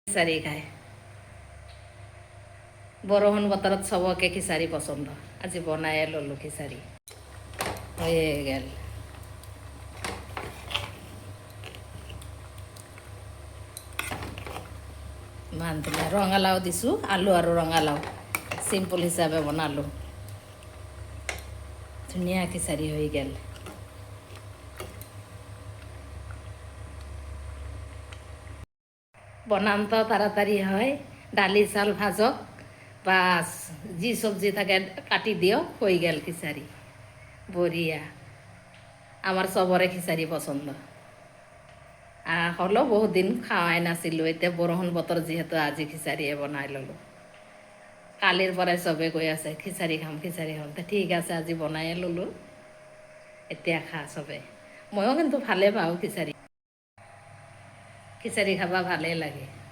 খিচাৰি খায় বৰষুণ বতৰত চবকে খিচাৰি পচন্দ আজি বনায়ে ল'লোঁ খিচাৰি হৈয়ে গেল ইমান ধুনীয়া ৰঙালাও দিছোঁ আলু আৰু ৰঙালাও চিম্পল হিচাপে বনালোঁ ধুনীয়া খিচাৰি হৈ গেল বনামতো তাড়াতাড়ি হয় ডালি চাউল ভাজক বা যি চব্জি থাকে কাটি দিয়ক হৈ গেল খিচাৰি বঢ়িয়া আমাৰ চবৰে খিচাৰি পচন্দ হ'লেও বহুত দিন খোৱাই নাছিলোঁ এতিয়া বৰষুণ বতৰ যিহেতু আজি খিচাৰিয়ে বনাই ল'লোঁ কালিৰ পৰাই চবে কৈ আছে খিচাৰি খাম ঠিক আছে আজি বনায়ে ল'লোঁ এতিয়া খা চবে ময়ো কিন্তু ভালেই পাওঁ খিচাৰি খাব ভালেই লাগে